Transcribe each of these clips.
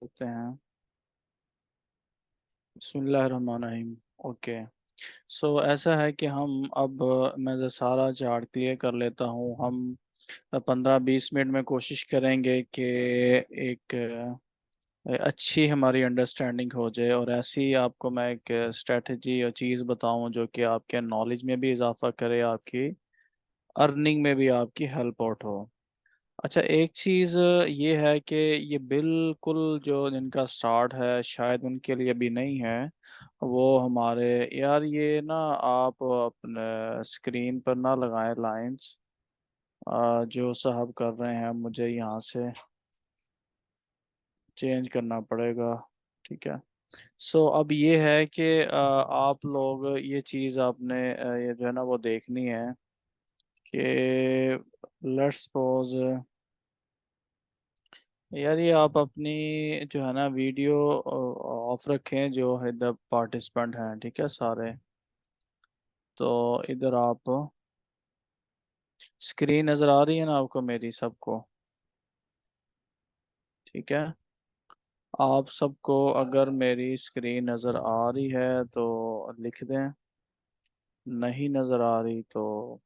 होते हैं। बिस्मिल्लाहिर्रहमानिर्रहीम। ओके। सो ऐसा है कि हम अब मैं जो सारा चार्ट क्लियर कर लेता हूँ। हम 15-20 मिनट में कोशिश करेंगे कि एक अच्छी हमारी अंडरस्टैंडिंग हो जाए, और ऐसी ही आपको मैं एक स्ट्रेटजी और चीज़ बताऊं जो कि आपके नॉलेज में भी इजाफा करे, आपकी अर्निंग में भी आपकी हेल्प आउट हो। अच्छा, एक चीज़ ये है कि ये बिल्कुल जो जिनका स्टार्ट है शायद उनके लिए भी नहीं है। वो हमारे यार ये ना, आप अपने स्क्रीन पर ना लगाएं लाइंस। जो साहब कर रहे हैं, मुझे यहाँ से चेंज करना पड़ेगा। ठीक है। सो अब ये है कि आप लोग ये चीज़ आपने ये जो है ना वो देखनी है कि लेट्स सपोज यार, ये आप अपनी जो है ना वीडियो ऑफ रखें, जो है द पार्टिसिपेंट हैं, ठीक है सारे। तो इधर आप स्क्रीन नज़र आ रही है ना आपको, मेरी सबको? ठीक है। आप सबको अगर मेरी स्क्रीन नज़र आ रही है तो लिख दें, नहीं नज़र आ रही तो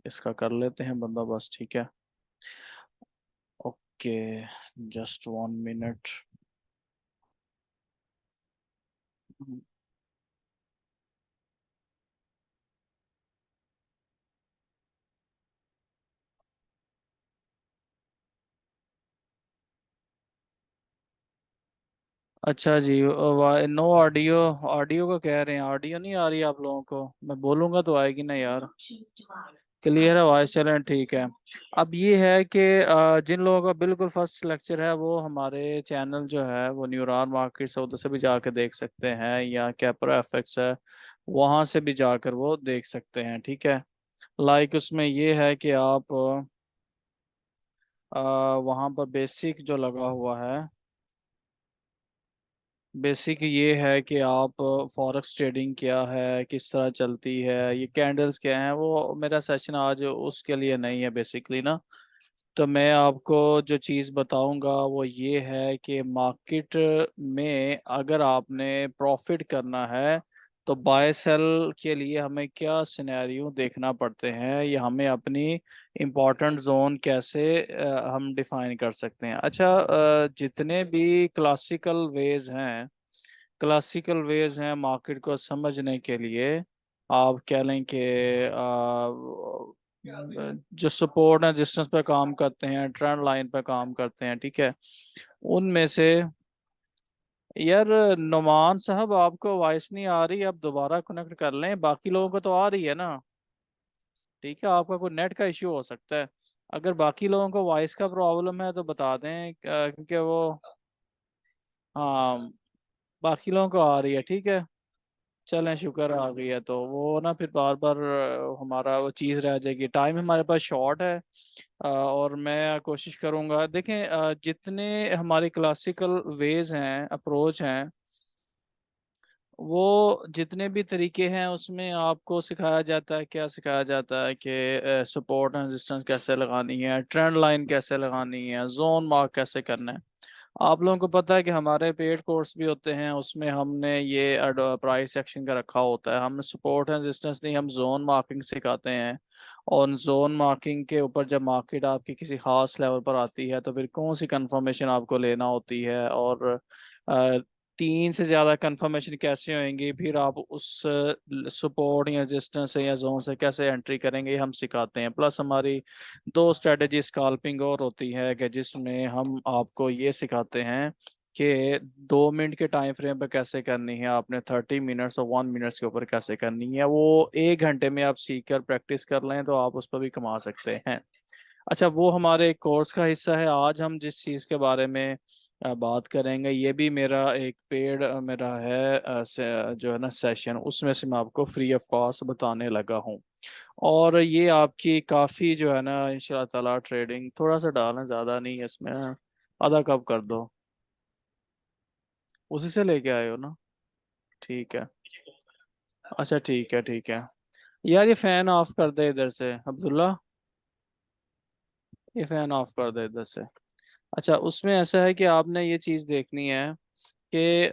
इसका कर लेते हैं बंदोबस्त। ठीक है। Okay, just 1 minute. अच्छा जी, नो ऑडियो। ऑडियो को कह रहे हैं, ऑडियो नहीं आ रही आप लोगों को? मैं बोलूंगा तो आएगी ना यार। क्लियर है वॉइस? चलें ठीक है। अब ये है कि जिन लोगों का बिल्कुल फर्स्ट लेक्चर है वो हमारे चैनल जो है वो न्यूरॉन मार्केट्स है, उधर से भी जाकर देख सकते हैं, या कैपरा एफएक्स है वहां से भी जाकर वो देख सकते हैं। ठीक है। लाइक उसमें ये है कि आप वहां पर बेसिक जो लगा हुआ है, बेसिक ये है कि आप फॉरेक्स ट्रेडिंग क्या है, किस तरह चलती है, ये कैंडल्स क्या हैं, वो मेरा सेशन आज उसके लिए नहीं है बेसिकली ना। तो मैं आपको जो चीज़ बताऊंगा वो ये है कि मार्केट में अगर आपने प्रॉफिट करना है तो बाय सेल के लिए हमें क्या सिनेरियो देखना पड़ते हैं, या हमें अपनी इम्पोर्टेंट जोन कैसे हम डिफाइन कर सकते हैं। अच्छा, जितने भी क्लासिकल वेज हैं मार्केट को समझने के लिए, आप कह लें कि जो सपोर्ट एंड रेजिस्टेंस पे काम करते हैं, ट्रेंड लाइन पे काम करते हैं, ठीक है, उनमें से यार नुमान साहब आपको वॉइस नहीं आ रही, आप दोबारा कनेक्ट कर लें, बाकी लोगों को तो आ रही है ना? ठीक है, आपका कोई नेट का इश्यू हो सकता है। अगर बाकी लोगों को वॉइस का प्रॉब्लम है तो बता दें, क्योंकि वो, हाँ, बाकी लोगों को आ रही है। ठीक है। चलें, शुक्र आ गई है तो वो ना फिर बार बार हमारा वो चीज़ रह जाएगी। टाइम हमारे पास शॉर्ट है। और मैं कोशिश करूंगा, देखें, जितने हमारे क्लासिकल वेज हैं, अप्रोच हैं, वो जितने भी तरीके हैं उसमें आपको सिखाया जाता है, क्या सिखाया जाता है कि सपोर्ट एंड रेजिस्टेंस कैसे लगानी है, ट्रेंड लाइन कैसे लगानी है, जोन मार्क कैसे करना है। आप लोगों को पता है कि हमारे पेड कोर्स भी होते हैं, उसमें हमने ये प्राइस एक्शन का रखा होता है। हम सपोर्ट एंड रेजिस्टेंस नहीं, हम जोन मार्किंग सिखाते हैं। और जोन मार्किंग के ऊपर जब मार्केट आपकी किसी खास लेवल पर आती है तो फिर कौन सी कंफर्मेशन आपको लेना होती है, और अ, 3 से ज़्यादा कंफर्मेशन कैसे होंगी, फिर आप उस सपोर्ट या रेजिस्टेंस से या जोन से कैसे एंट्री करेंगे, ये हम सिखाते हैं। प्लस हमारी 2 स्ट्रेटेजी स्काल्पिंग और होती है कि जिसमें हम आपको ये सिखाते हैं कि 2 मिनट के टाइम फ्रेम पर कैसे करनी है आपने, 30 मिनट्स और 1 मिनट्स के ऊपर कैसे करनी है। वो 1 घंटे में आप सीख कर प्रैक्टिस कर लें तो आप उस पर भी कमा सकते हैं। अच्छा, वो हमारे कोर्स का हिस्सा है। आज हम जिस चीज़ के बारे में बात करेंगे, ये भी मेरा एक पेड मेरा है जो है ना सेशन, उसमें से मैं आपको फ्री ऑफ कॉस्ट बताने लगा हूँ। और ये आपकी काफ़ी जो है ना इंशाल्लाह ताला ट्रेडिंग, थोड़ा सा डालना, ज़्यादा नहीं है इसमें, आधा कप कर दो। उसी से लेके आए हो ना? ठीक है। अच्छा ठीक है, ठीक है। यार ये फ़ैन ऑफ कर दे इधर से, अब्दुल्ला, ये फ़ैन ऑफ कर दे इधर से। अच्छा, उसमें ऐसा है कि आपने ये चीज़ देखनी है कि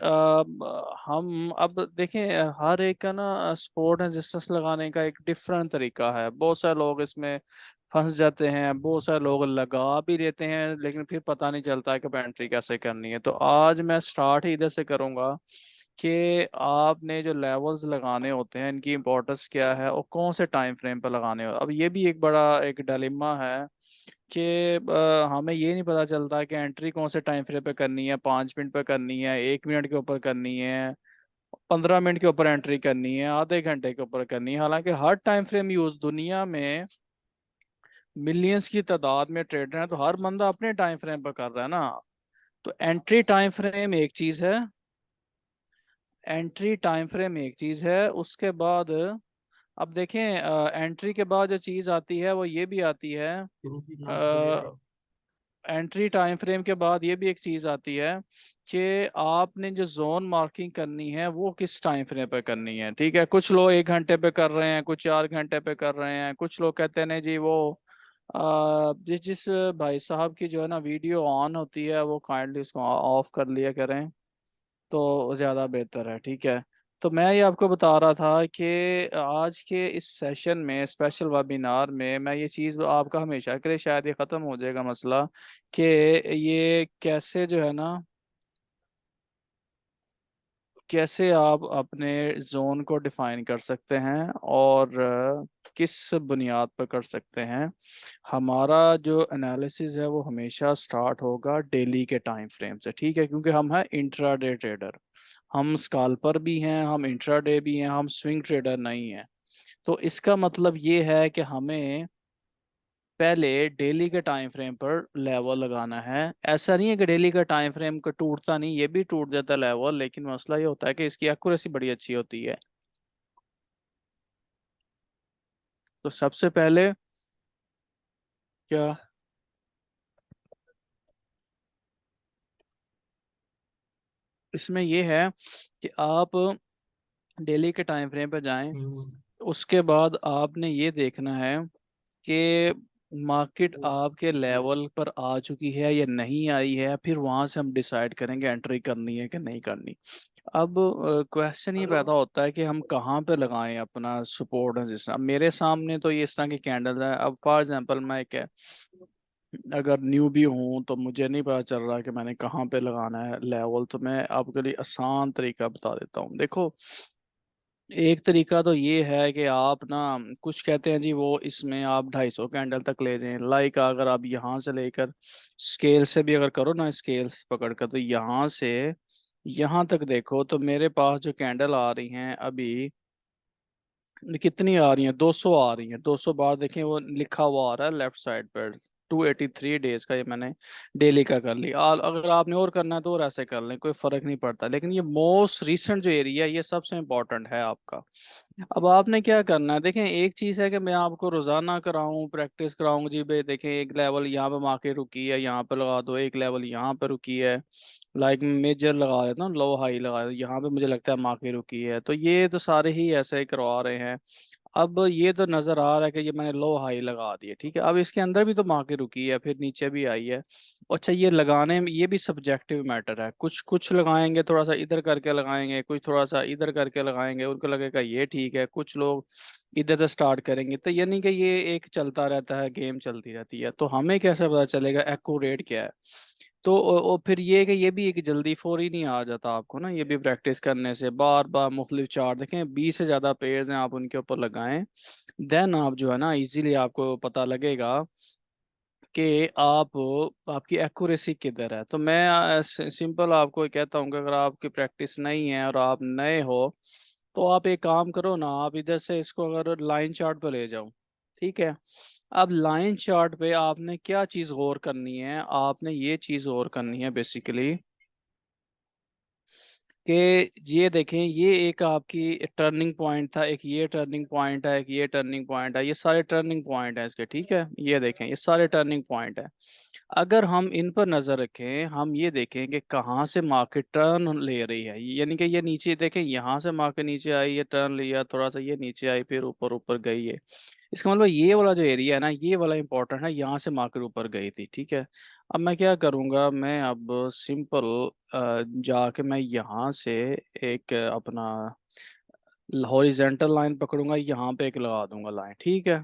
हम अब देखें, हर एक का ना स्पोर्ट रेजिस्टेंस लगाने का एक डिफरेंट तरीका है। बहुत सारे लोग इसमें फंस जाते हैं, बहुत सारे लोग लगा भी देते हैं, लेकिन फिर पता नहीं चलता है कि एंट्री कैसे करनी है। तो आज मैं स्टार्ट ही इधर से करूंगा कि आपने जो लेवल्स लगाने होते हैं इनकी इंपॉर्टेंस क्या है और कौन से टाइम फ्रेम पर लगाने हो। अब ये भी एक बड़ा एक डिलेमा है कि हमें ये नहीं पता चलता कि एंट्री कौन से टाइम फ्रेम पे करनी है, 5 मिनट पे करनी है, 1 मिनट के ऊपर करनी है, 15 मिनट के ऊपर एंट्री करनी है, आधे घंटे के ऊपर करनी है। हालांकि हर टाइम फ्रेम यूज दुनिया में मिलियंस की तादाद में ट्रेडर हैं, तो हर बंदा अपने टाइम फ्रेम पर कर रहा है ना। तो एंट्री टाइम फ्रेम एक चीज है, एंट्री टाइम फ्रेम एक चीज है। उसके बाद अब देखें, एंट्री के बाद जो चीज आती है वो ये भी आती है। एंट्री टाइम फ्रेम के बाद ये भी एक चीज आती है कि आपने जो जोन मार्किंग करनी है वो किस टाइम फ्रेम पे करनी है। ठीक है, कुछ लोग 1 घंटे पे कर रहे हैं, कुछ 4 घंटे पे कर रहे हैं, कुछ लोग कहते हैं नहीं जी वो जिस जिस भाई साहब की जो है ना वीडियो ऑन होती है वो काइंडली उसको ऑफ कर लिया करें तो ज़्यादा बेहतर है। ठीक है, तो मैं ये आपको बता रहा था कि आज के इस सेशन में, स्पेशल वेबिनार में, मैं ये चीज़ आपका हमेशा के लिए शायद ये ख़त्म हो जाएगा मसला कि ये कैसे जो है ना, कैसे आप अपने जोन को डिफाइन कर सकते हैं और किस बुनियाद पर कर सकते हैं। हमारा जो एनालिसिस है वो हमेशा स्टार्ट होगा डेली के टाइम फ्रेम से। ठीक है, क्योंकि हम हैं इंट्राडे ट्रेडर, हम स्काल्पर भी हैं, हम इंट्राडे भी हैं, हम स्विंग ट्रेडर नहीं हैं। तो इसका मतलब ये है कि हमें पहले डेली के टाइम फ्रेम पर लेवल लगाना है। ऐसा नहीं है कि डेली का टाइम फ्रेम का टूटता नहीं, ये भी टूट जाता है लेवल, लेकिन मसला ये होता है कि इसकी एक्यूरेसी बड़ी अच्छी होती है। तो सबसे पहले क्या, इसमें ये है कि आप डेली के टाइम फ्रेम पर जाएं। उसके बाद आपने ये देखना है कि मार्केट आपके लेवल पर आ चुकी है या नहीं आई है, फिर वहां से हम डिसाइड करेंगे एंट्री करनी है कि नहीं करनी। अब क्वेश्चन ये पैदा होता है कि हम कहाँ पे लगाएं अपना सपोर्ट है। जिस अब मेरे सामने तो ये इस तरह की कैंडल है। अब फॉर एग्जांपल मैं क्या, अगर न्यू भी हूँ तो मुझे नहीं पता चल रहा कि मैंने कहाँ पे लगाना है लेवल, तो मैं आपके लिए आसान तरीका बता देता हूँ। देखो, एक तरीका तो ये है कि आप ना, कुछ कहते हैं जी वो इसमें आप 250 कैंडल तक ले जाएं। लाइक अगर आप यहाँ से लेकर स्केल से भी अगर करो ना, स्केल्स पकड़ कर, तो यहाँ से यहाँ तक देखो तो मेरे पास जो कैंडल आ रही हैं अभी, कितनी आ रही हैं, 200 आ रही हैं। 200 बार देखें वो लिखा हुआ आ रहा है लेफ्ट साइड पर। 283 डेज का ये मैंने डेली का कर लिया। अगर आपने और करना है तो और ऐसे कर लें, कोई फर्क नहीं पड़ता। लेकिन ये मोस्ट रिसेंट जो एरिया है ये सबसे इम्पोर्टेंट है आपका। अब आपने क्या करना है, देखें एक चीज़ है कि मैं आपको रोजाना कराऊं, प्रैक्टिस कराऊं जी भाई देखें एक लेवल यहाँ पे मार्केट रुकी है यहाँ पे लगा दो, एक लेवल यहाँ पे रुकी है, लाइक मेजर लगा रहे ना, लो हाई लगा रहे, यहाँ पे मुझे लगता है मार्केट रुकी है। तो ये तो सारे ही ऐसे ही करवा रहे हैं। अब ये तो नजर आ रहा है कि ये मैंने लो हाई लगा दी है। ठीक है, अब इसके अंदर भी तो मार्केट रुकी है, फिर नीचे भी आई है। अच्छा, ये लगाने में ये भी सब्जेक्टिव मैटर है। कुछ कुछ लगाएंगे थोड़ा सा इधर करके लगाएंगे, कुछ थोड़ा सा इधर करके लगाएंगे, उनको लगेगा ये ठीक है। कुछ लोग इधर से स्टार्ट करेंगे। तो यानी कि ये एक चलता रहता है, गेम चलती रहती है। तो हमें कैसे पता चलेगा एक्यूरेट क्या है। तो फिर ये कि ये भी एक जल्दी फौरी नहीं आ जाता आपको ना, ये भी प्रैक्टिस करने से बार बार मुख्तलिफ चार्ट देखें, 20 से ज़्यादा पेयर्स हैं, आप उनके ऊपर लगाएं। देन आप जो है ना इजीली आपको पता लगेगा कि आप, आपकी एक्यूरेसी किधर है। तो मैं सिंपल आपको ये कहता हूँ कि अगर आपकी प्रैक्टिस नहीं है और आप नए हो तो आप एक काम करो ना, आप इधर से इसको अगर लाइन चार्ट पे ले जाओ। ठीक है, अब लाइन चार्ट पे आपने क्या चीज़ गौर करनी है, आपने ये चीज़ गौर करनी है बेसिकली कि ये देखें, ये एक आपकी टर्निंग पॉइंट था, एक ये टर्निंग पॉइंट है, एक ये टर्निंग पॉइंट है, ये सारे टर्निंग पॉइंट है इसके। ठीक है, ये देखें ये सारे टर्निंग पॉइंट है। अगर हम इन पर नजर रखें, हम ये देखें कि कहाँ से मार्केट टर्न ले रही है। यानी कि ये नीचे देखें, यहाँ से मार्केट नीचे आई, ये टर्न लिया थोड़ा सा, ये नीचे आई, फिर ऊपर ऊपर गई है। इसका मतलब ये वाला जो एरिया है ना, ये वाला इंपॉर्टेंट है, यहाँ से मार्केट ऊपर गई थी, ठीक है। अब मैं क्या करूँगा, मैं अब सिंपल जाके मैं यहाँ से एक अपना हॉरिजेंटल लाइन पकड़ूंगा, यहाँ पे एक लगा दूंगा लाइन, ठीक है।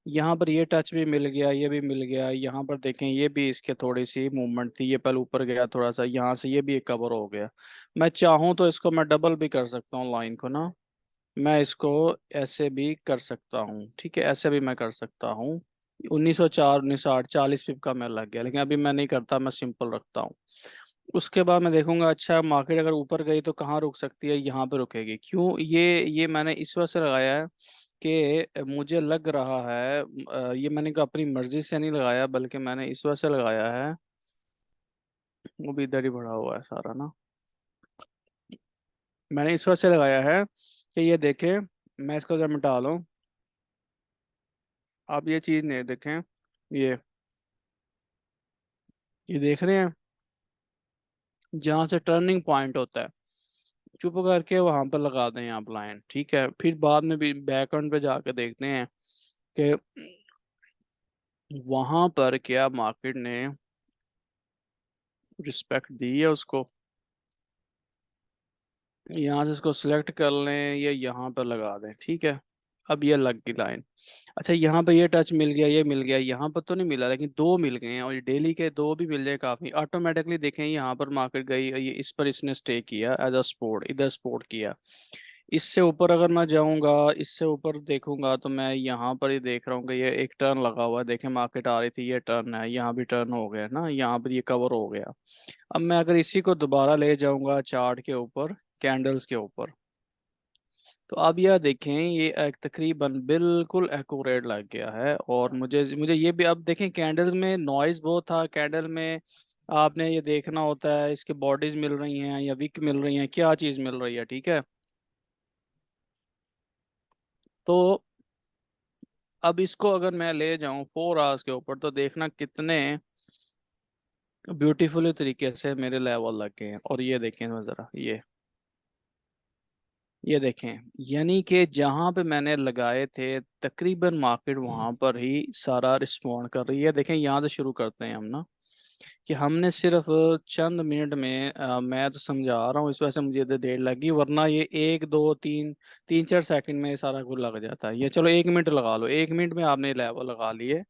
यहाँ पर ये टच भी मिल गया, ये भी मिल गया, यहाँ पर देखें ये भी इसके थोड़ी सी मूवमेंट थी, ये पहले ऊपर गया थोड़ा सा, यहाँ से ये भी एक कवर हो गया। मैं चाहूँ तो इसको मैं डबल भी कर सकता हूँ लाइन को ना, मैं इसको ऐसे भी कर सकता हूँ, ठीक है, ऐसे भी मैं कर सकता हूँ। 1904 1908 40 पिप का मैं लग गया, लेकिन अभी मैं नहीं करता, मैं सिंपल रखता हूँ। उसके बाद मैं देखूंगा, अच्छा मार्केट अगर ऊपर गई तो कहाँ रुक सकती है, यहाँ पे रुकेगी। क्यों, ये मैंने इस वजह से लगाया है कि मुझे लग रहा है ये मैंने कहा अपनी मर्जी से नहीं लगाया, बल्कि मैंने इस वजह से लगाया है, वो भी इधर ही बढ़ा हुआ है सारा ना, मैंने इस वजह से लगाया है कि ये देखें, मैं इसको जब मिटा लूँ, आप ये चीज़ नहीं देखें, ये ये देख रहे हैं, जहाँ से टर्निंग पॉइंट होता है, चुप करके वहां पर लगा दें आप लाइन, ठीक है। फिर बाद में भी बैकएंड पे जाके देखते हैं कि वहां पर क्या मार्केट ने रिस्पेक्ट दी है उसको। यहाँ से इसको सिलेक्ट कर लें या यहाँ पर लगा दें, ठीक है। अब ये लग गई लाइन। अच्छा यहाँ पे ये टच मिल गया, ये मिल गया, यहाँ पर तो नहीं मिला, लेकिन दो मिल गए हैं, और ये डेली के दो भी मिल जाए काफ़ी ऑटोमेटिकली। देखें यहाँ पर मार्केट गई, ये इस पर इसने स्टे किया एज अ सपोर्ट, इधर सपोर्ट किया। इससे ऊपर अगर मैं जाऊंगा, इससे ऊपर देखूंगा, तो मैं यहाँ पर ही देख रहा हूँ कि ये एक टर्न लगा हुआ है, देखें मार्केट आ रही थी, ये टर्न है, यहाँ भी टर्न हो गया ना, यहाँ पर ये कवर हो गया। अब मैं अगर इसी को दोबारा ले जाऊंगा चार्ट के ऊपर, कैंडल्स के ऊपर, तो अब यह देखें, ये एक तकरीबन बिल्कुल एक्यूरेट लग गया है। और मुझे मुझे ये भी, अब देखें कैंडल्स में नॉइज बहुत था, कैंडल में आपने ये देखना होता है इसके बॉडीज मिल रही हैं या विक मिल रही हैं, क्या चीज़ मिल रही है, ठीक है। तो अब इसको अगर मैं ले जाऊं 4 आवर्स के ऊपर, तो देखना कितने ब्यूटीफुली तरीके से मेरे लेवल लग गए हैं। और ये देखें ज़रा, ये देखें, यानी कि जहां पे मैंने लगाए थे तकरीबन मार्केट वहां पर ही सारा रिस्पॉन्ड कर रही है। देखें यहाँ से शुरू करते हैं हम ना, कि हमने सिर्फ चंद मिनट में मैं तो समझा रहा हूँ, इस वजह से मुझे इतनी देर लगी, वरना ये 1 2 3 3 4 सेकंड में ये सारा कुछ लग जाता है। ये चलो 1 मिनट लगा लो, 1 मिनट में आपने लेवल लगा लिए।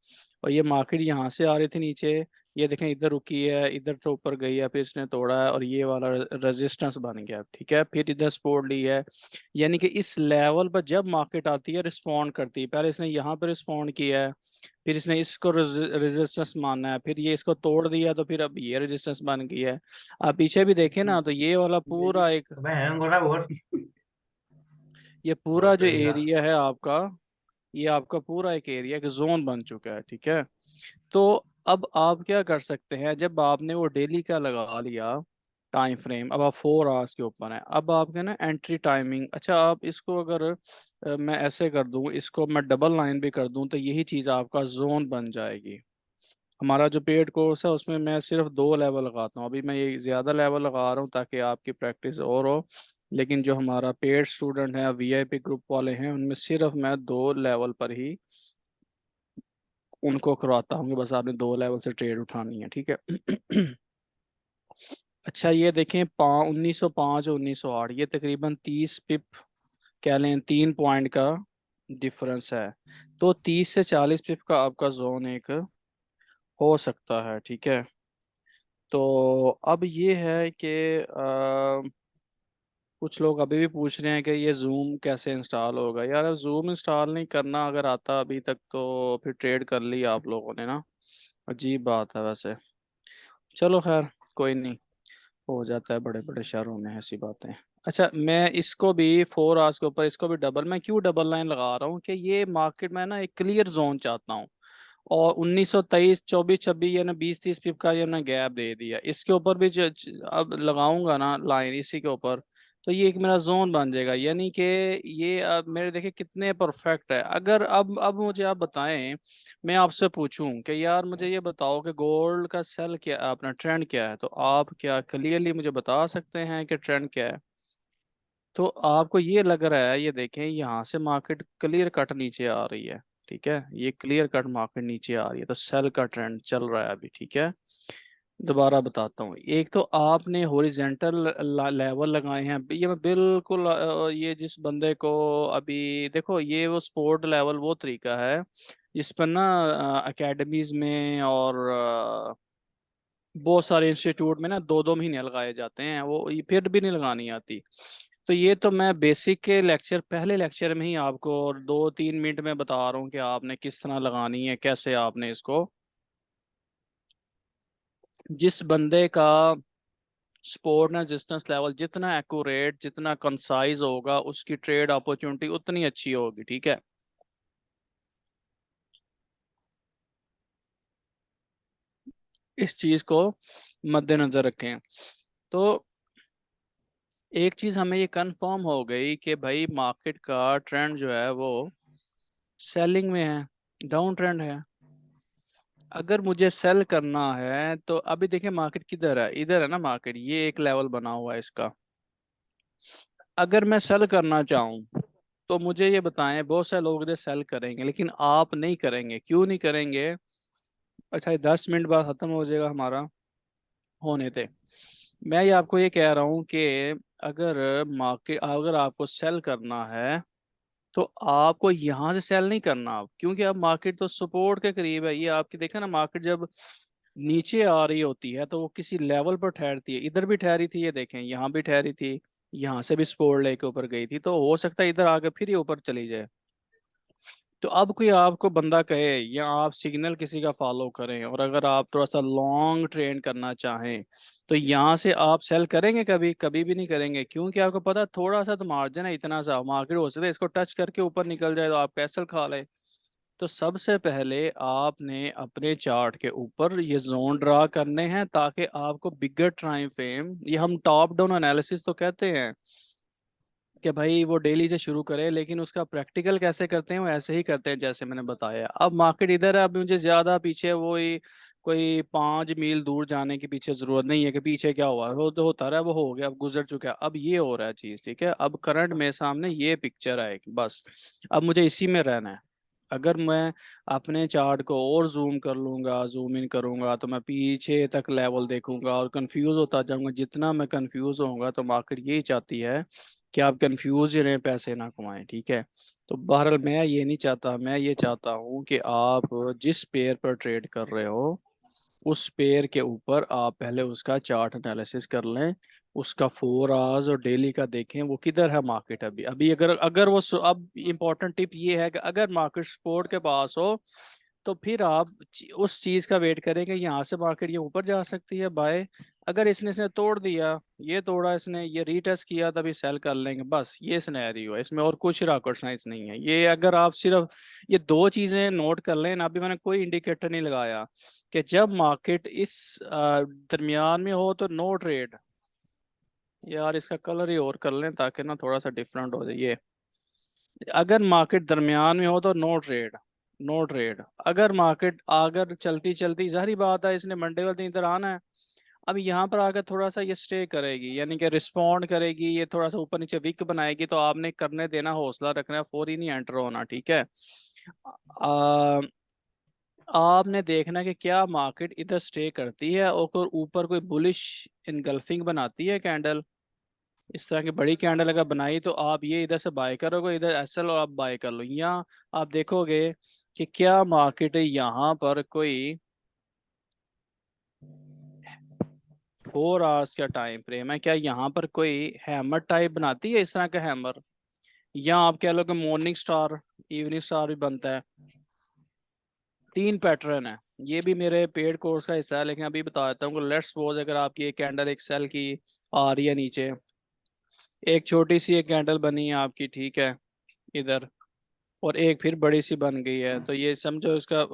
और ये मार्केट यहाँ से आ रही थी नीचे, ये देखें इधर रुकी है, इधर तो ऊपर गई है, फिर इसने तोड़ा है और ये वाला रेजिस्टेंस बन गया, ठीक है। फिर इधर सपोर्ट ली है, यानी कि इस लेवल पर जब मार्केट आती है रिस्पॉन्ड करती है। पहले इसने यहाँ पर रिस्पॉन्ड किया है, फिर इसने इसको रेजिस्टेंस माना है, फिर ये इसको तोड़ दिया, तो फिर अब ये रेजिस्टेंस बन गई है। आप पीछे भी देखें ना, तो ये वाला पूरा एक, Vayan con la voz. ये पूरा Ok, जो ya. एरिया है आपका, ये आपका पूरा एक एरिया का जोन बन चुका है, ठीक है। तो अब आप क्या कर सकते हैं, जब आपने वो डेली का लगा लिया टाइम फ्रेम, अब आप 4 आवर्स के ऊपर है, अब आपके ना एंट्री टाइमिंग, अच्छा आप इसको अगर मैं ऐसे कर दूं, इसको मैं डबल लाइन भी कर दूं, तो यही चीज़ आपका जोन बन जाएगी। हमारा जो पेड कोर्स है उसमें मैं सिर्फ 2 लेवल लगाता हूँ, अभी मैं ये ज़्यादा लेवल लगा रहा हूँ ताकि आपकी प्रैक्टिस और हो। लेकिन जो हमारा पेड स्टूडेंट है, वीआईपी ग्रुप वाले हैं, उनमें सिर्फ मैं 2 लेवल पर ही उनको करवाता हूँ, कि बस आपने 2 लेवल से ट्रेड उठानी है, ठीक है। अच्छा ये देखें, 1905 और 1908, ये तकरीबन 30 पिप कह लें, 3 पॉइंट का डिफरेंस है। तो 30 से 40 पिप का आपका जोन एक हो सकता है, ठीक है। तो अब ये है कि कुछ लोग अभी भी पूछ रहे हैं कि ये जूम कैसे इंस्टॉल होगा। यार अब जूम इंस्टॉल नहीं करना अगर आता अभी तक, तो फिर ट्रेड कर ली आप लोगों ने ना, अजीब बात है वैसे। चलो खैर, कोई नहीं, हो जाता है बड़े बड़े शहरों में ऐसी बातें। अच्छा मैं इसको भी 4 आवर्स के ऊपर, इसको भी डबल, मैं क्यों डबल लाइन लगा रहा हूँ कि ये मार्केट में ना एक क्लियर जोन चाहता हूँ। और 1923 24 26 या ना 20 30 पिप का या ना गैप दे दिया, इसके ऊपर भी अब लगाऊंगा ना लाइन इसी के ऊपर, तो ये एक मेरा जोन बन जाएगा। यानी कि ये अब मेरे देखिए कितने परफेक्ट है। अगर अब मुझे आप बताएं, मैं आपसे पूछूं कि यार मुझे ये बताओ कि गोल्ड का सेल क्या, अपना ट्रेंड क्या है, तो आप क्या क्लियरली मुझे बता सकते हैं कि ट्रेंड क्या है। तो आपको ये लग रहा है, ये देखें यहाँ से मार्केट क्लियर कट नीचे आ रही है, ठीक है, ये क्लियर कट मार्केट नीचे आ रही है, तो सेल का ट्रेंड चल रहा है अभी। ठीक है, दोबारा बताता हूँ। एक तो आपने हॉरिजेंटल लेवल लगाए हैं, ये मैं बिल्कुल ये जिस बंदे को अभी देखो, ये वो स्पोर्ट लेवल वो तरीका है जिस पर ना एकेडमीज में और बहुत सारे इंस्टीट्यूट में ना 2-2 महीने लगाए जाते हैं, वो ये फिर भी नहीं लगानी आती। तो ये तो मैं बेसिक के लेक्चर, पहले लेक्चर में ही आपको और 2-3 मिनट में बता रहा हूँ कि आपने किस तरह लगानी है, कैसे आपने इसको। जिस बंदे का सपोर्ट एंड रेजिस्टेंस लेवल जितना एक्यूरेट, जितना कंसाइज होगा, उसकी ट्रेड अपॉर्चुनिटी उतनी अच्छी होगी। ठीक है, इस चीज को मद्देनजर रखें। तो एक चीज हमें ये कंफर्म हो गई कि भाई मार्केट का ट्रेंड जो है वो सेलिंग में है, डाउन ट्रेंड है। अगर मुझे सेल करना है तो अभी देखिए मार्केट किधर है, इधर है ना मार्केट, ये एक लेवल बना हुआ है इसका। अगर मैं सेल करना चाहूँ तो मुझे ये बताएं, बहुत सारे लोग इधर सेल करेंगे लेकिन आप नहीं करेंगे, क्यों नहीं करेंगे? अच्छा, ये 10 मिनट बाद खत्म हो जाएगा हमारा, होने थे। मैं ये आपको ये कह रहा हूँ कि अगर मार्केट, अगर आपको सेल करना है तो आपको यहाँ से सेल नहीं करना आप, क्योंकि अब मार्केट तो सपोर्ट के करीब है। ये आपकी देखा ना, मार्केट जब नीचे आ रही होती है तो वो किसी लेवल पर ठहरती है, इधर भी ठहरी थी, ये देखें यहाँ भी ठहरी थी, यहाँ से भी सपोर्ट लेके ऊपर गई थी, तो हो सकता है इधर आके फिर ये ऊपर चली जाए। तो अब कोई आपको बंदा कहे या आप सिग्नल किसी का फॉलो करें, और अगर आप थोड़ा सा लॉन्ग ट्रेड करना चाहें तो यहाँ से आप सेल करेंगे? कभी कभी भी नहीं करेंगे, क्योंकि आपको पता है थोड़ा सा तो मार्जिन है, इतना सा मार्केट हो सकता है इसको टच करके ऊपर निकल जाए तो आप कैसल खा ले। तो सबसे पहले आपने अपने चार्ट के ऊपर ये जोन ड्रा करने हैं, ताकि आपको बिगर टाइम फ्रेम, ये हम टॉप डाउन एनालिसिस तो कहते हैं कि भाई वो डेली से शुरू करे, लेकिन उसका प्रैक्टिकल कैसे करते हैं, वो ऐसे ही करते हैं जैसे मैंने बताया। अब मार्केट इधर है, अब मुझे ज्यादा पीछे वो ही कोई 5 मील दूर जाने की पीछे जरूरत नहीं है कि पीछे क्या हुआ, वो तो होता रहा, वो हो गया, अब गुजर चुका है, अब ये हो रहा है चीज। ठीक है, अब करंट में सामने ये पिक्चर आएगी बस, अब मुझे इसी में रहना है। अगर मैं अपने चार्ट को और जूम कर लूंगा, जूम इन करूंगा, तो मैं पीछे तक लेवल देखूंगा और कंफ्यूज होता जाऊंगा। जितना मैं कंफ्यूज होऊंगा तो मार्केट यही चाहती है कि आप कंफ्यूज रहे, पैसे ना कमाएं। ठीक है, तो बहरहाल मैं ये नहीं चाहता, मैं ये चाहता हूँ कि आप जिस पेयर पर ट्रेड कर रहे हो उस पेयर के ऊपर आप पहले उसका चार्ट एनालिसिस कर लें, उसका 4 आवर्स और डेली का देखें वो किधर है मार्केट अभी। अभी अगर अगर वो अब इम्पोर्टेंट टिप ये है कि अगर मार्केट सपोर्ट के पास हो तो फिर आप उस चीज का वेट करें कि यहाँ से मार्केट ये ऊपर जा सकती है, बाय। अगर इसने तोड़ दिया, ये तोड़ा इसने, ये रीटेस्ट किया, तभी सेल कर लेंगे, बस ये सिनेरियो है इसमें, और कुछ रॉकेट साइंस नहीं है ये। अगर आप सिर्फ ये दो चीजें नोट कर लें ना, अभी मैंने कोई इंडिकेटर नहीं लगाया कि जब मार्केट इस दरमियान में हो तो नो ट्रेड। यार इसका कलर ही और कर लें ताकि ना थोड़ा सा डिफरेंट हो जाए ये। अगर मार्केट दरमियान में हो तो नो ट्रेड, नो ट्रेड। अगर मार्केट अगर चलती चलती, जाहिर बात है इसने मंडे वाले दिन इधर आना है, अब यहाँ पर आकर थोड़ा सा ये स्टे करेगी, यानी कि रिस्पॉन्ड करेगी, ये थोड़ा सा ऊपर नीचे विक बनाएगी, तो आपने करने देना, हौसला रखना है, फौरी नहीं एंटर होना। ठीक है, आ, आपने देखना कि क्या मार्केट इधर स्टे करती है और ऊपर कोई बुलिश इनगल्फिंग बनाती है कैंडल। इस तरह की बड़ी कैंडल अगर बनाई तो आप ये इधर से बाय करोगे, इधर एसएल और आप बाय कर लो, या आप देखोगे कि क्या मार्केट यहाँ पर कोई 4 आवर्स का टाइम फ्रेम है, क्या यहाँ पर कोई हैमर टाइप बनाती है, इस तरह का हैमर, या आप कह लो कि मॉर्निंग स्टार, इवनिंग स्टार भी बनता है। 3 पैटर्न है, ये भी मेरे पेड कोर्स का हिस्सा है, लेकिन अभी बता देता हूँ। लेट्स सपोज अगर आपकी एक कैंडल एक सेल की आ रही है नीचे, एक छोटी सी एक कैंडल बनी है आपकी, ठीक है, इधर, और एक फिर बड़ी सी बन गई है, तो ये समझो इसका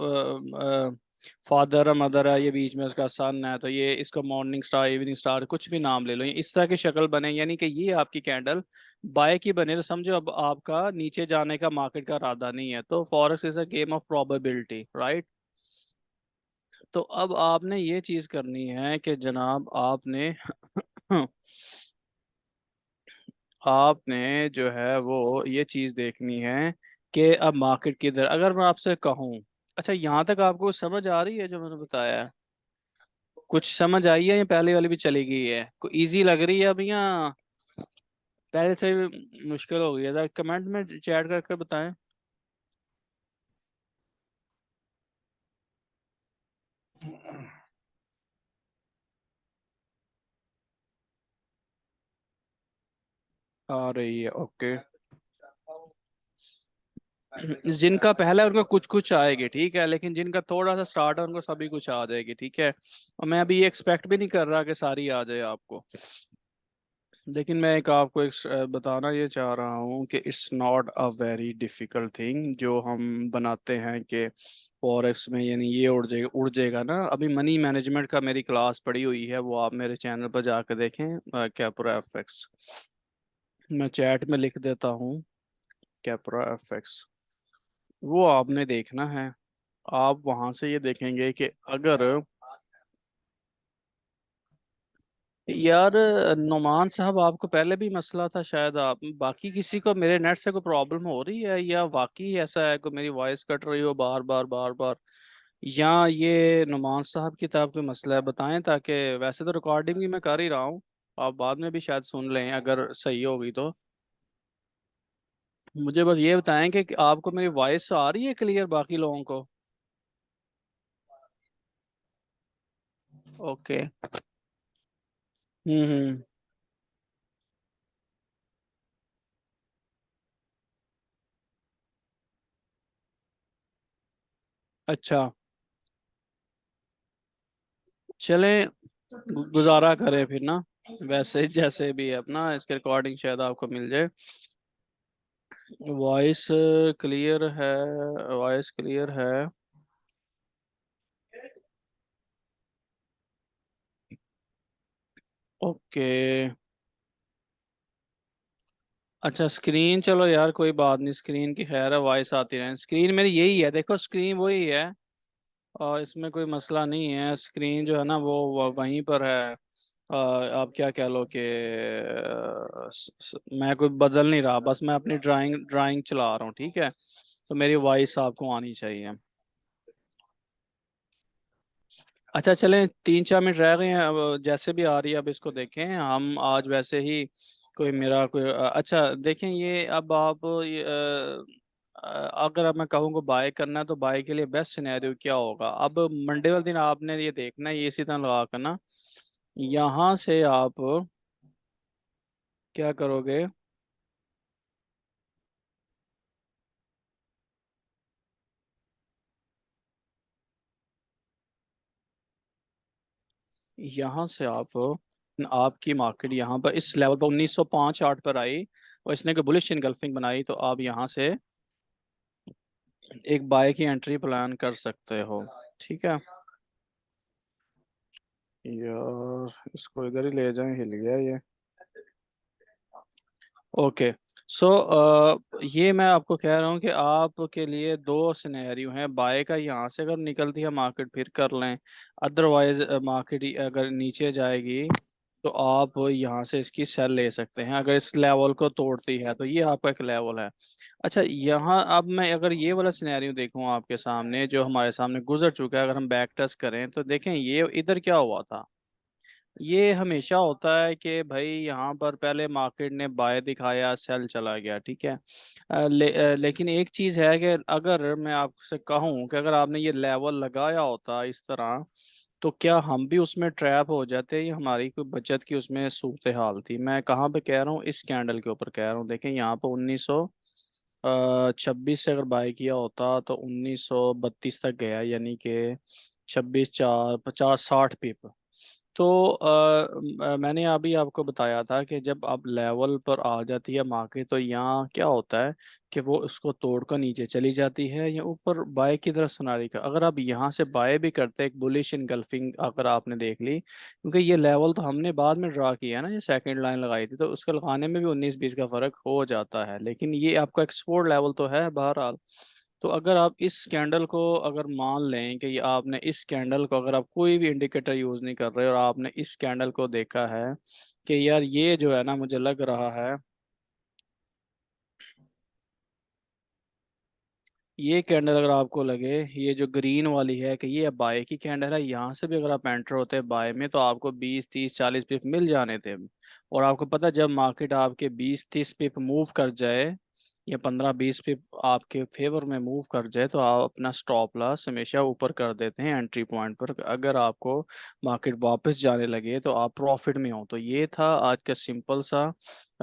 फादर है, मदर है, ये बीच में उसका सन है, तो ये इसको मॉर्निंग स्टार, इवनिंग स्टार, कुछ भी नाम ले लो, ये इस तरह की शक्ल बने, यानी कि ये आपकी कैंडल बाय की बने, तो समझो अब आपका नीचे जाने का मार्केट का इरादा नहीं है। तो forex is a game of probability, right. तो अब आपने ये चीज करनी है कि जनाब आपने आपने जो है वो ये चीज देखनी है कि अब मार्केट किधर, अगर मैं आपसे कहूँ, अच्छा यहाँ तक आपको समझ आ रही है जो मैंने बताया है? कुछ समझ आई है या पहले वाली भी चली गई है? कोई इजी लग रही है अब या पहले से भी मुश्किल हो गई है? जरा कमेंट में चैट करके बताएं। आ रही है, ओके। जिनका पहला है उनको कुछ कुछ आएगी, ठीक है, लेकिन जिनका थोड़ा सा स्टार्ट है उनको सभी कुछ आ जाएगी, ठीक है। और मैं अभी ये एक्सपेक्ट भी नहीं कर रहा कि सारी आ जाए आपको, लेकिन मैं एक आपको एक बताना ये चाह रहा हूँ कि it's not a very difficult thing जो हम बनाते हैं कि फॉरेक्स में यानी ये उड़ जाएगा ना। अभी मनी मैनेजमेंट का मेरी क्लास पड़ी हुई है, वो आप मेरे चैनल पर जाकर देखें, कैपरा एफएक्स। मैं चैट में लिख देता हूँ, कैपरा एफएक्स, वो आपने देखना है। आप वहां से ये देखेंगे कि अगर, यार नुमान साहब आपको पहले भी मसला था शायद, आप बाकी किसी को मेरे नेट से कोई प्रॉब्लम हो रही है या वाकई ऐसा है कि मेरी वॉइस कट रही हो बार बार बार बार, या ये नुमान साहब की तरफ कोई मसला है? बताएं, ताकि वैसे तो रिकॉर्डिंग भी मैं कर ही रहा हूँ, आप बाद में भी शायद सुन लें अगर सही होगी तो। मुझे बस ये बताएं कि आपको मेरी वॉइस आ रही है क्लियर बाकी लोगों को? ओके। हम्म। अच्छा, चलें, गुजारा करें फिर ना, वैसे जैसे भी है अपना, इसके रिकॉर्डिंग शायद आपको मिल जाए। वॉइस क्लियर है, वॉइस क्लियर है। ओके। अच्छा स्क्रीन, चलो यार कोई बात नहीं, स्क्रीन की खैर है, वॉइस आती रहे, स्क्रीन मेरी यही है, देखो स्क्रीन वही है, और इसमें कोई मसला नहीं है। स्क्रीन जो है ना वो वहीं पर है। आप क्या कह लो कि मैं कोई बदल नहीं रहा, बस मैं अपनी ड्राइंग ड्राइंग चला रहा हूँ, ठीक है। तो मेरी वॉइस आपको आनी चाहिए। अच्छा चलें, 3 4 मिनट रह गए हैं, अब जैसे भी आ रही है अब इसको देखें हम आज वैसे ही। कोई मेरा कोई अच्छा देखें ये, अब आप ये, अगर अब मैं कहूँगा बाय करना है तो बाय के लिए बेस्ट सिनेरियो क्या होगा? अब मंडे वाले दिन आपने ये देखना है, ये इसी तरह लगा कर ना, यहाँ से आप क्या करोगे, यहाँ से आप, आपकी मार्केट यहाँ पर इस लेवल पर 1905 आठ पर आई और इसने कोई बुलिश इनगल्फिंग बनाई, तो आप यहाँ से एक बाय की एंट्री प्लान कर सकते हो, ठीक है। यार इसको इधर ही ले जाएं, हिल गया ये। ओके। सो ये मैं आपको कह रहा हूँ कि आपके लिए दो सिनेरियो हैं, बाय का यहाँ से अगर निकलती है मार्केट फिर कर लें, अदरवाइज मार्केट अगर नीचे जाएगी तो आप यहाँ से इसकी सेल ले सकते हैं अगर इस लेवल को तोड़ती है, तो ये आपका एक लेवल है। अच्छा यहाँ अब मैं अगर ये वाला सिनेरियो देखूँ आपके सामने जो हमारे सामने गुजर चुका है, अगर हम बैक टच करें तो देखें ये इधर क्या हुआ था। ये हमेशा होता है कि भाई यहाँ पर पहले मार्केट ने बाय दिखाया, सेल चला गया, ठीक है। लेकिन एक चीज़ है कि अगर मैं आपसे कहूँ कि अगर आपने ये लेवल लगाया होता इस तरह, तो क्या हम भी उसमें ट्रैप हो जाते? या हमारी कोई बचत की उसमें सूरत हाल थी? मैं कहाँ पे कह रहा हूँ, इस कैंडल के ऊपर कह रहा हूँ। देखें यहाँ पर 1926 से अगर बाय किया होता तो 1932 तक गया, यानी कि 26 4 50 60 पिप। तो मैंने अभी आपको बताया था कि जब आप लेवल पर आ जाती है मार्केट तो यहाँ क्या होता है कि वो उसको तोड़कर नीचे चली जाती है या ऊपर बाय की तरफ सुनारी का। अगर आप यहाँ से बाय भी करते एक बुलिश इनगल्फिंग अगर आपने देख ली, क्योंकि ये लेवल तो हमने बाद में ड्रा किया है ना, ये सेकंड लाइन लगाई थी, तो उसके लगाने में भी 19 20 का फर्क हो जाता है, लेकिन ये आपका एक्सपोर्ट लेवल तो है बहरहाल। तो अगर आप इस कैंडल को अगर मान लें कि ये आपने इस कैंडल को, अगर आप कोई भी इंडिकेटर यूज़ नहीं कर रहे और आपने इस कैंडल को देखा है कि यार ये जो है ना मुझे लग रहा है, ये कैंडल अगर आपको लगे ये जो ग्रीन वाली है कि ये बाय की कैंडल है, यहाँ से भी अगर आप एंटर होते हैं बाय में तो आपको 20 30 40 पिप मिल जाने थे। और आपको पता है, जब मार्केट आपके 20 30 पिप मूव कर जाए या 15 20 पिप आपके फेवर में मूव कर जाए तो आप अपना स्टॉप लॉस हमेशा ऊपर कर देते हैं एंट्री पॉइंट पर। अगर आपको मार्केट वापस जाने लगे तो आप प्रॉफिट में हो। तो ये था आज का सिंपल सा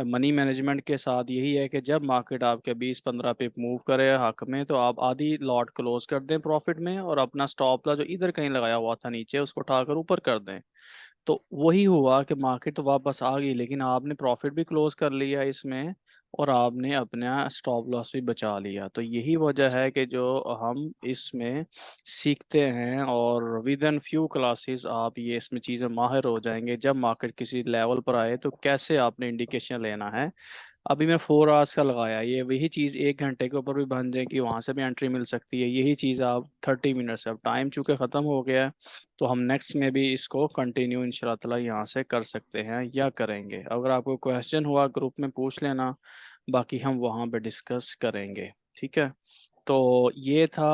मनी मैनेजमेंट के साथ। यही है कि जब मार्केट आपके 20 15 पिप मूव करे हक में तो आप आधी लॉट क्लोज कर दें प्रॉफिट में, और अपना स्टॉप लॉस जो इधर कहीं लगाया हुआ था नीचे उसको उठाकर ऊपर कर दें। तो वही हुआ कि मार्केट तो वापस आ गई लेकिन आपने प्रॉफिट भी क्लोज कर लिया इसमें, और आपने अपना स्टॉप लॉस भी बचा लिया। तो यही वजह है कि जो हम इसमें सीखते हैं, और विद इन फ्यू क्लासेस आप ये इसमें चीज़ें माहिर हो जाएंगे। जब मार्केट किसी लेवल पर आए तो कैसे आपने इंडिकेशन लेना है। अभी मैं 4 आवर्स का लगाया, ये वही चीज़ 1 घंटे के ऊपर भी बन जाए कि वहाँ से भी एंट्री मिल सकती है। यही चीज़ आप 30 मिनट से, अब टाइम चूंकि ख़त्म हो गया है तो हम नेक्स्ट में भी इसको कंटिन्यू इंशाल्लाह ताला यहाँ से कर सकते हैं या करेंगे। अगर आपको क्वेश्चन हुआ ग्रुप में पूछ लेना, बाकी हम वहाँ पे डिस्कस करेंगे। ठीक है, तो ये था।